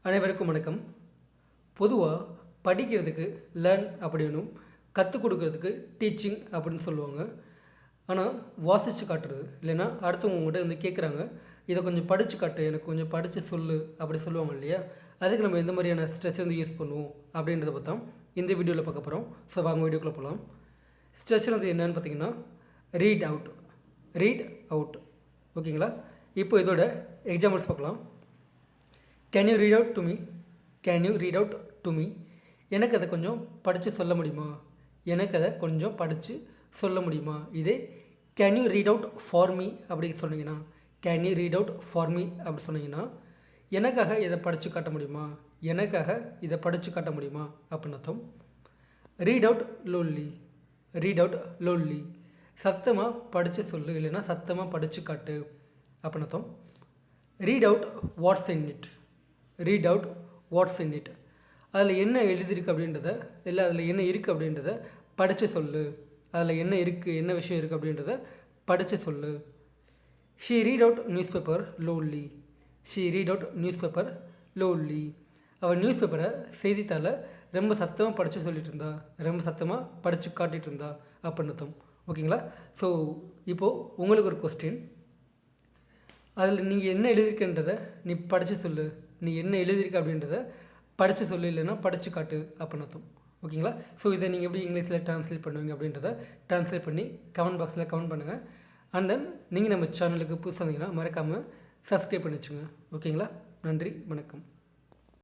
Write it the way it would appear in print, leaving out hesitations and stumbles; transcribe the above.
அனைவருக்கும் வணக்கம். பொதுவாக படிக்கிறதுக்கு லேர்ன் அப்படின்னும் கற்றுக் கொடுக்கறதுக்கு டீச்சிங் அப்படின்னு சொல்லுவாங்க. ஆனால் வாசித்து காட்டுறது இல்லைன்னா அடுத்தவங்க உங்கள்கிட்ட வந்து கேட்குறாங்க, இதை கொஞ்சம் படித்து காட்டு, எனக்கு கொஞ்சம் படித்து சொல்லு அப்படி சொல்லுவாங்க இல்லையா? அதுக்கு நம்ம எந்த மாதிரியான ஸ்ட்ரெச் வந்து யூஸ் பண்ணுவோம் அப்படின்றத பார்த்தா இந்த வீடியோவில் பார்க்க போகிறோம். ஸோ வாங்க வீடியோக்குள்ளே போகலாம். ஸ்ட்ரெச் வந்து என்னென்னு பார்த்தீங்கன்னா ரீட் அவுட். ஓகேங்களா? இப்போ இதோட எக்ஸாம்பிள்ஸ் பார்க்கலாம். Can you read out to me? எனக்கு அதை கொஞ்சம் படித்து சொல்ல முடியுமா? இதே can you read out for me அப்படி சொன்னீங்கன்னா, எனக்காக இதை படித்து காட்ட முடியுமா, அப்படின்னு அர்த்தம். ரீட் அவுட் லோன்லி, சத்தமாக படித்து சொல்லு இல்லைன்னா சத்தமாக படித்து காட்டு அப்படின்னு அர்த்தம். Read out watts in it, அதில் என்ன எழுதியிருக்கு அப்படின்றத இல்லை அதில் என்ன இருக்குது அப்படின்றத படித்து சொல்லு. அதில் என்ன இருக்குது, என்ன விஷயம் இருக்குது அப்படின்றத படித்து சொல்லு. She read out news paper lonely, அவள் நியூஸ் பேப்பரை செய்தித்தாளை ரொம்ப சத்தமாக படித்து சொல்லிகிட்டு இருந்தா, ரொம்ப சத்தமாக படித்து காட்டிகிட்டு இருந்தா அப்படின்னு அர்த்தம். ஓகேங்களா? ஸோ இப்போது உங்களுக்கு ஒரு கொஸ்டின், அதில் நீங்கள் என்ன எழுதியிருக்கன்றதை நீ படித்து சொல்லு, நீ என்ன எழுதியிருக்க அப்படின்றத படித்து சொல்லு இல்லைன்னா படித்து காட்டு அப்படின்னு அர்த்தம். ஓகேங்களா? ஸோ இதை நீங்கள் எப்படி இங்கிலீஷில் ட்ரான்ஸ்லேட் பண்ணுவீங்க அப்படின்றத ட்ரான்ஸ்லேட் பண்ணி கமெண்ட் பாக்ஸில் கமெண்ட் பண்ணுங்கள். அண்ட் தென் நீங்கள் நம்ம சேனலுக்கு புதுசாக இருந்தீங்கன்னா மறக்காமல் சப்ஸ்கிரைப் பண்ணி வச்சுங்க. ஓகேங்களா? நன்றி, வணக்கம்.